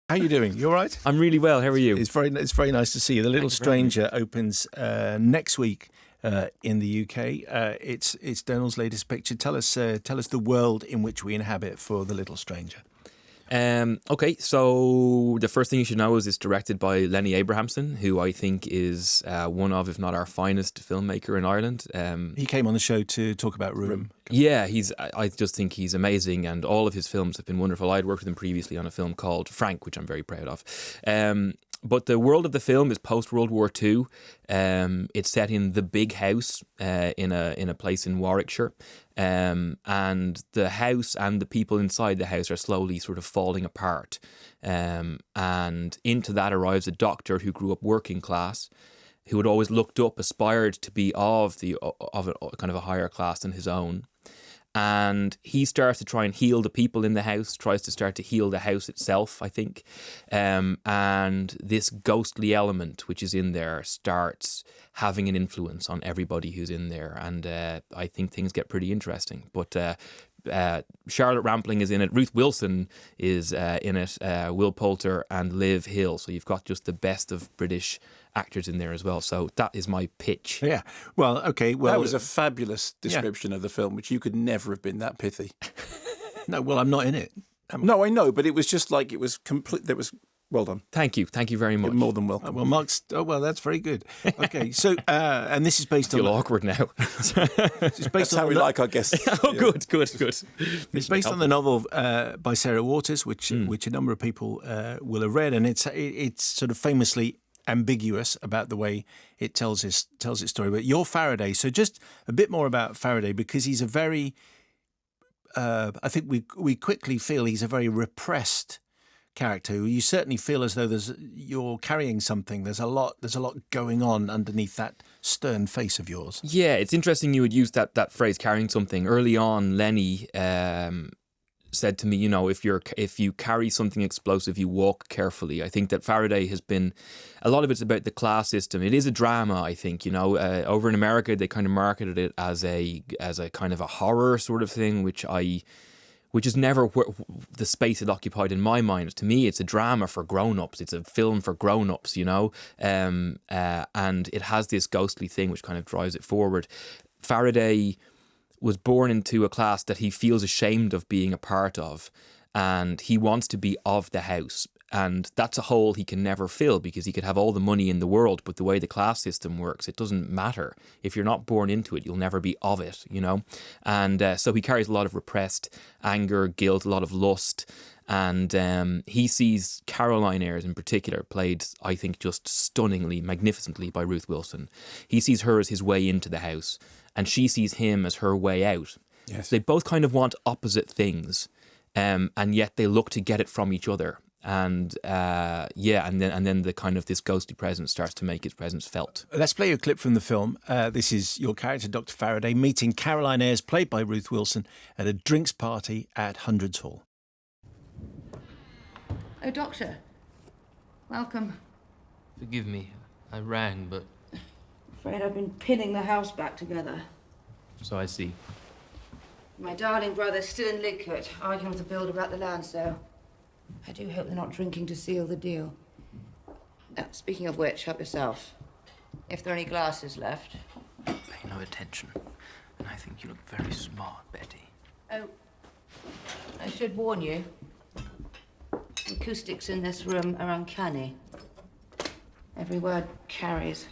How are you doing? You all right? I'm really well. How are you? It's very nice to see you. The Little Stranger opens next week in the UK. It's Domhnall's latest picture. Tell us the world in which we inhabit for The Little Stranger. Okay, so the first thing you should know is it's directed by Lenny Abrahamson, who I think is one of, if not our finest filmmaker in Ireland. He came on the show to talk about Room. Yeah, I just think he's amazing, and all of his films have been wonderful. I'd worked with him previously on a film called Frank, which I'm very proud of. But the world of the film is post-World War II. It's set in the big house in a place in Warwickshire. And the house and the people inside the house are slowly sort of falling apart. And into that arrives a doctor who grew up working class, who had always looked up, aspired to be of a kind of a higher class than his own. And he starts to try and heal the people in the house, tries to start to heal the house itself, I think. And this ghostly element which is in there starts having an influence on everybody who's in there. And I think things get pretty interesting. But Charlotte Rampling is in it. Ruth Wilson is in it. Will Poulter and Liv Hill. So you've got just the best of British actors in there as well. So that is my pitch. Yeah. Well, okay. Well, that was a fabulous description of the film, which you could never have been that pithy. No, well, I'm not in it. No, I know, but it was just like it was complete. That was well done. Thank you very much. You're more than welcome. Well, Mark's. Oh, well, that's very good. Okay, so and this is based I feel on. awkward now. It's based That's on how we like our guests. Oh, good. It's based on the novel by Sarah Waters, which a number of people will have read, and it's sort of famously ambiguous about the way it tells its story. But you're Faraday, so just a bit more about Faraday, because he's a very, I think we quickly feel he's a very repressed character. You certainly feel as though you're carrying something. There's a lot going on underneath that stern face of yours. Yeah, it's interesting you would use that phrase, carrying something. Early on, Lenny said to me, if you carry something explosive, you walk carefully. I think that Faraday has been, a lot of it's about the class system. It is a drama, I think. Over in America, they kind of marketed it as a kind of a horror sort of thing, which is never the space it occupied in my mind. To me, it's a drama for grown-ups. It's a film for grown-ups, and it has this ghostly thing which kind of drives it forward. Faraday was born into a class that he feels ashamed of being a part of, and he wants to be of the house. And that's a hole he can never fill, because he could have all the money in the world, but the way the class system works, it doesn't matter. If you're not born into it, you'll never be of it, And so he carries a lot of repressed anger, guilt, a lot of lust. And he sees Caroline Ayres in particular, played, I think, just stunningly, magnificently by Ruth Wilson. He sees her as his way into the house, and she sees him as her way out. Yes. So they both kind of want opposite things, and yet they look to get it from each other. And and then the kind of this ghostly presence starts to make its presence felt. Let's play a clip from the film. This is your character, Dr. Faraday, meeting Caroline Ayres, played by Ruth Wilson, at a drinks party at Hundreds Hall. Oh, Doctor. Welcome. Forgive me, I rang, but... Afraid I've been pinning the house back together. So I see. My darling brother's still in Lidcote, arguing with the builder about the land sale. I do hope they're not drinking to seal the deal. Speaking of which, help yourself. If there are any glasses left. Pay no attention. And I think you look very smart, Betty. Oh, I should warn you. The acoustics in this room are uncanny. Every word carries.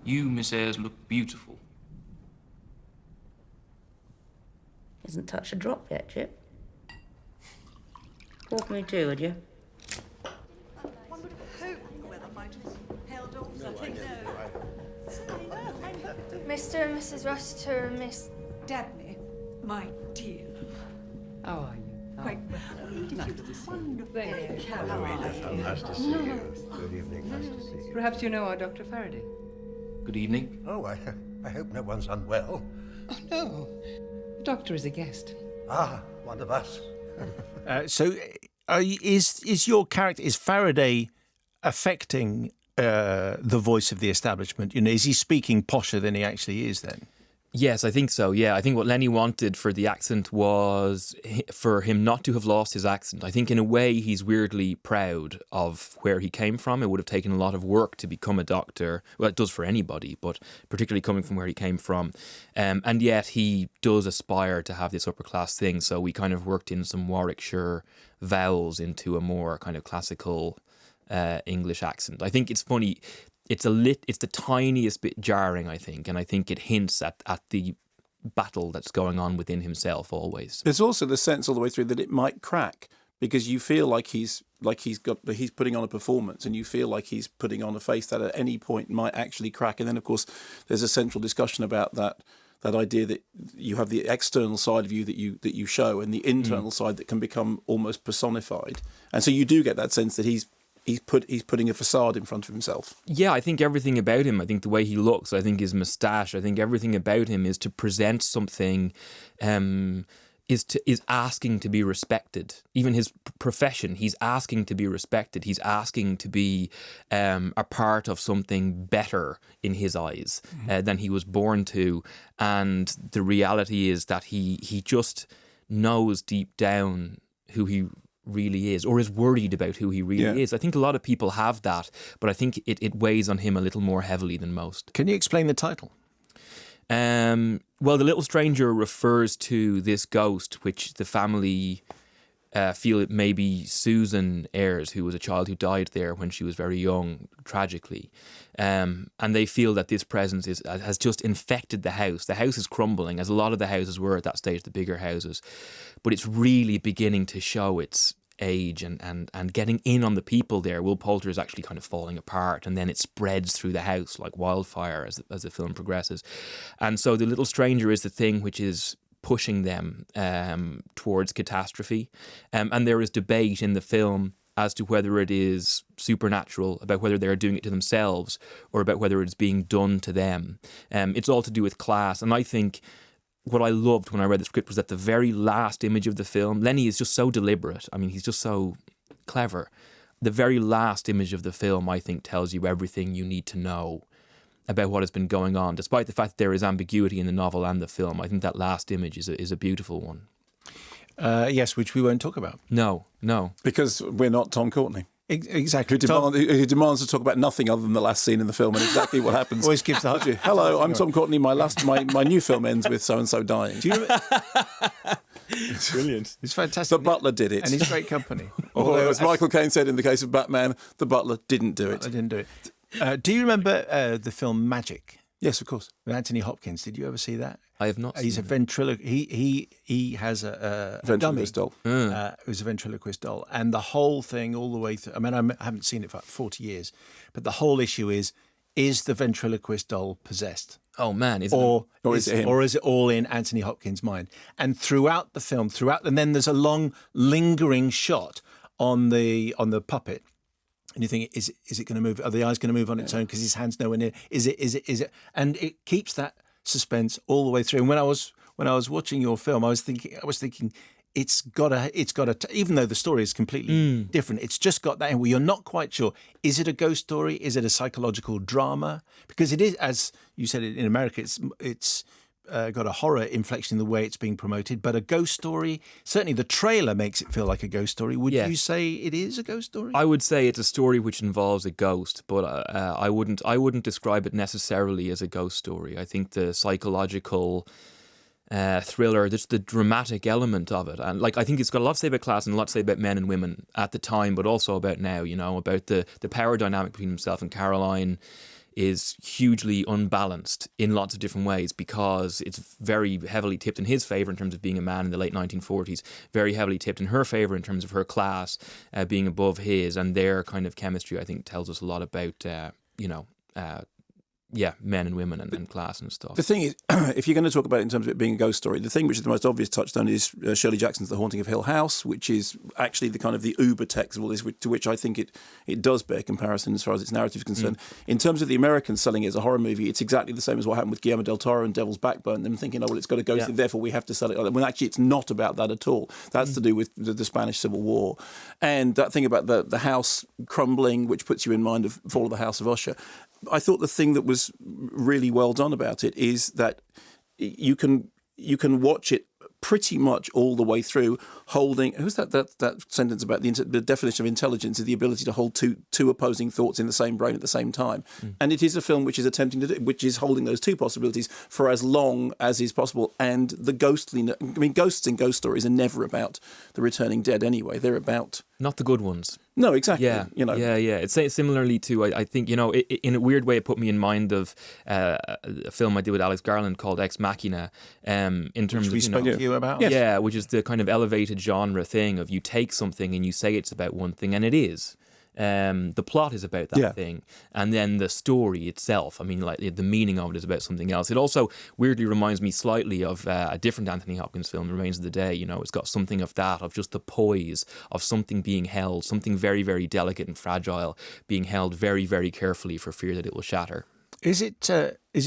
You, Miss Ayres, look beautiful. Hasn't touched a drop yet, Chip. Pour for me too, would you? One would hope the weather might have held off something. Mr. and Mrs. Rossiter, Miss Dabney, my dear. How are you? Quite well. Nice to see you. Very Nice to see you. Good evening. Nice to see you. Perhaps you know our Dr. Faraday. Good evening. Oh, I hope no one's unwell. Oh, no. The doctor is a guest. Ah, one of us. So is your character, is Faraday affecting the voice of the establishment? Is he speaking posher than he actually is then? Yes, I think so. Yeah, I think what Lenny wanted for the accent was for him not to have lost his accent. I think in a way he's weirdly proud of where he came from. It would have taken a lot of work to become a doctor. Well, it does for anybody, but particularly coming from where he came from. And yet he does aspire to have this upper class thing. So we kind of worked in some Warwickshire vowels into a more kind of classical English accent. I think it's funny. It's the tiniest bit jarring, I think, and I think it hints at the battle that's going on within himself always. There's also the sense all the way through that it might crack, because you feel like he's putting on a performance, and you feel like he's putting on a face that at any point might actually crack. And then, of course, there's a central discussion about that idea that you have the external side of you that you show, and the internal side that can become almost personified. And so you do get that sense that he's putting a facade in front of himself. Yeah, I think everything about him, I think the way he looks, I think his moustache, I think everything about him is to present something, is asking to be respected. Even his profession, he's asking to be respected. He's asking to be a part of something better in his eyes than he was born to. And the reality is that he just knows deep down who he really is, or is worried about who he really is. I think a lot of people have that, but I think it weighs on him a little more heavily than most. Can you explain the title? Well, The Little Stranger refers to this ghost, which the family feel it may be Susan Ayres, who was a child who died there when she was very young, tragically. And they feel that this presence has just infected the house. The house is crumbling, as a lot of the houses were at that stage, the bigger houses. But it's really beginning to show its age and getting in on the people there. Will Poulter is actually kind of falling apart, and then it spreads through the house like wildfire as the film progresses. And so The Little Stranger is the thing which is pushing them towards catastrophe. And there is debate in the film as to whether it is supernatural, about whether they're doing it to themselves, or about whether it's being done to them. It's all to do with class. And I think what I loved when I read the script was that the very last image of the film, Lenny is just so deliberate. I mean, he's just so clever. The very last image of the film, I think, tells you everything you need to know about what has been going on. Despite the fact that there is ambiguity in the novel and the film, I think that last image is a beautiful one. Yes, which we won't talk about. No. Because we're not Tom Courtenay. Exactly. Who demands to talk about nothing other than the last scene in the film, and exactly what happens. Always gives the Hello, I'm Tom Courtenay. My new film ends with so and so dying. Do you remember? It's brilliant. It's fantastic. The butler did it, and he's great company. Although, as Michael Caine said in the case of Batman, the butler didn't do it. I didn't do it. Do you remember the film Magic? Yes, of course. With Anthony Hopkins. Did you ever see that? I have not. He's a ventriloquist. He has a ventriloquist doll. It was a ventriloquist doll, and the whole thing, all the way through. I mean, I haven't seen it for 40 years, but the whole issue is the ventriloquist doll possessed? Oh man, or is it him? Or is it all in Anthony Hopkins' mind? And throughout the film, and then there's a long lingering shot on the puppet. And you think, is it going to move? Are the eyes going to move on its own because his hand's nowhere near? Is it? And it keeps that suspense all the way through. And when I was watching your film, I was thinking, it's got to. Even though the story is completely different, it's just got that. And you're not quite sure. Is it a ghost story? Is it a psychological drama? Because it is, as you said, in America, it's got a horror inflection in the way it's being promoted, but a ghost story, certainly the trailer makes it feel like a ghost story. Would you say it is a ghost story? I would say it's a story which involves a ghost, but I wouldn't describe it necessarily as a ghost story. I think the psychological thriller, just the dramatic element of it, and I think it's got a lot to say about class and a lot to say about men and women at the time, but also about now. About the power dynamic between himself and Caroline is hugely unbalanced in lots of different ways, because it's very heavily tipped in his favour in terms of being a man in the late 1940s, very heavily tipped in her favour in terms of her class being above his, and their kind of chemistry, I think, tells us a lot about, men and women and class and stuff. The thing is, if you're going to talk about it in terms of it being a ghost story, the thing which is the most obvious touchstone is Shirley Jackson's The Haunting of Hill House, which is actually the kind of the uber text of all this, to which I think it does bear comparison as far as its narrative is concerned. In terms of the Americans selling it as a horror movie, it's exactly the same as what happened with Guillermo del Toro and Devil's Backbone. Them thinking, it's got a ghost, therefore we have to sell it like that. When actually it's not about that at all. That's to do with the Spanish Civil War. And that thing about the house crumbling, which puts you in mind of Fall of the House of Usher. I thought the thing that was really well done about it is that you can watch it pretty much all the way through, holding. Who's that sentence about the definition of intelligence is the ability to hold two opposing thoughts in the same brain at the same time. And it is a film which is attempting to do, which is holding those two possibilities for as long as is possible. And the ghostliness. I mean, ghosts in ghost stories are never about the returning dead anyway. They're about not the good ones. No, exactly. Yeah, yeah. It's similarly to I think in a weird way it put me in mind of a film I did with Alex Garland called Ex Machina. In terms which we spoke to you about. Yes. Yeah, which is the kind of elevated genre thing of you take something and you say it's about one thing, and it is. The plot is about that thing, and then the story itself, I mean, like the meaning of it is about something else. It also weirdly reminds me slightly of a different Anthony Hopkins film, Remains of the Day. It's got something of that, of just the poise of something being held, something very, very delicate and fragile, being held very, very carefully for fear that it will shatter. Is it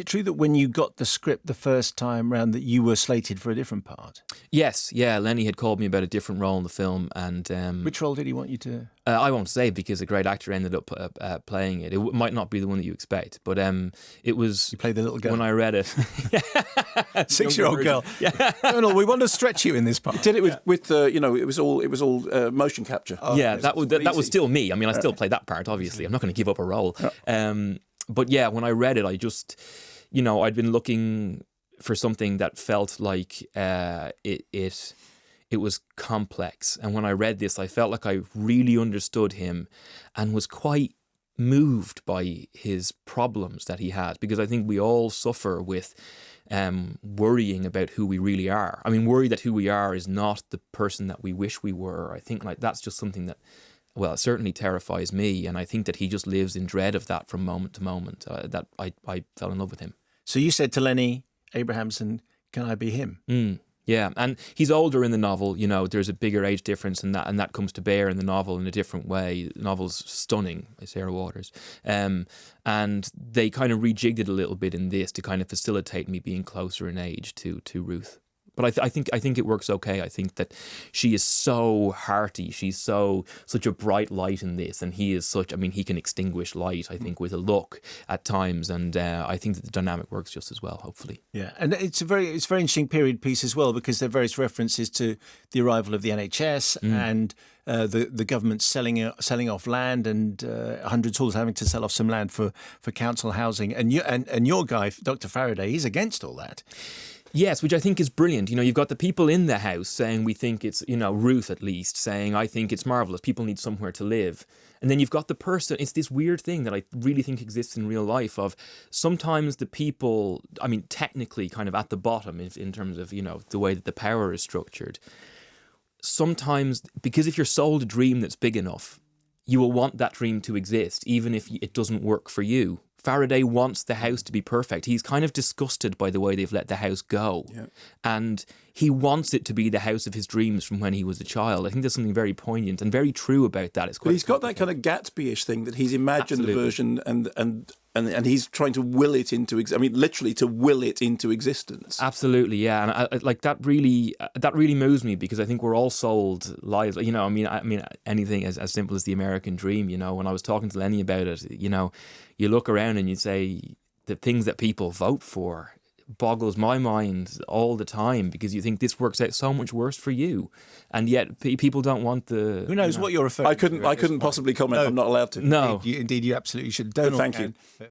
true that when you got the script the first time round that you were slated for a different part? Yes, yeah. Lenny had called me about a different role in the film, and which role did he want you to? I won't say because a great actor ended up playing it. It might not be the one that you expect, but it was. You played the little girl when I read it. 6-year-old girl. Yeah, Domhnall, we want to stretch you in this part. He did it with it was all motion capture. Oh, yeah, that was still me. I mean, I still played that part. Obviously, I'm not going to give up a role. But yeah, when I read it, I just, I'd been looking for something that felt like it was complex. And when I read this, I felt like I really understood him and was quite moved by his problems that he had, because I think we all suffer with worrying about who we really are. I mean, worry that who we are is not the person that we wish we were. I think like that's just something that, well, it certainly terrifies me, and I think that he just lives in dread of that from moment to moment. That I fell in love with him. So you said to Lenny Abrahamson, "Can I be him?" Yeah, and he's older in the novel. There's a bigger age difference, and that comes to bear in the novel in a different way. The novel's stunning by Sarah Waters, and they kind of rejigged it a little bit in this to kind of facilitate me being closer in age to Ruth. But I think it works okay. I think that she is so hearty. She's such a bright light in this, and he is such. I mean, he can extinguish light, I think, with a look at times, and I think that the dynamic works just as well. Hopefully, yeah. And it's a very interesting period piece as well, because there are various references to the arrival of the NHS and the government selling off land, and Hundreds Halls having to sell off some land for council housing. And your guy, Dr. Faraday, he's against all that. Yes, which I think is brilliant. You've got the people in the house saying we think it's, Ruth at least, saying I think it's marvellous. People need somewhere to live. And then you've got the person, it's this weird thing that I really think exists in real life of sometimes the people, I mean, technically kind of at the bottom in terms of, the way that the power is structured. Sometimes, because if you're sold a dream that's big enough, you will want that dream to exist, even if it doesn't work for you. Faraday wants the house to be perfect. He's kind of disgusted by the way they've let the house go. Yeah. And he wants it to be the house of his dreams from when he was a child. I think there's something very poignant and very true about that. It's quite. But he's got that kind of Gatsby-ish thing that he's imagined the version and he's trying to will it into. Literally to will it into existence. Absolutely, yeah. And I like that. Really moves me, because I think we're all sold lies. I mean, anything as simple as the American dream. When I was talking to Lenny about it, you look around and you say the things that people vote for boggles my mind all the time, because you think this works out so much worse for you, and yet people don't want the. Who knows what you're referring to? I couldn't possibly comment. No. I'm not allowed to. No, indeed, you absolutely should. Thank you.